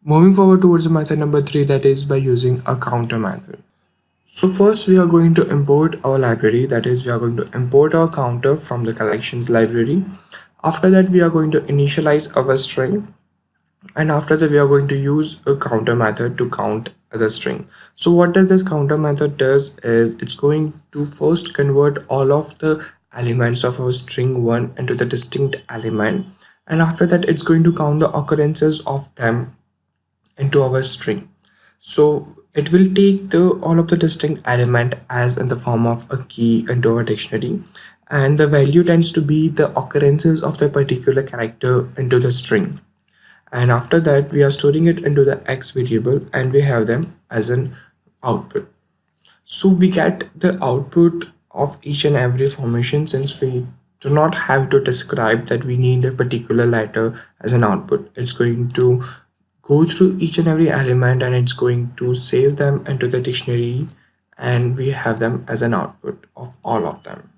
Moving forward towards the method number 3, that is by using a counter method. So first we are going to import our library, that is we are going to import our counter from the collections library. After that we are going to initialize our string, and after that we are going to use a counter method to count the string. So what does this counter method does is it's going to first convert all of the elements of our string 1 into the distinct element, and after that it's going to count the occurrences of them into our string. So it will take the all of the distinct element as in the form of a key into our dictionary, and the value tends to be the occurrences of the particular character into the string. And after that we are storing it into the x variable, and we have them as an output. So we get the output of each and every formation, since we do not have to describe that we need a particular letter as an output. It's going to go through each and every element, and it's going to save them into the dictionary, and we have them as an output of all of them.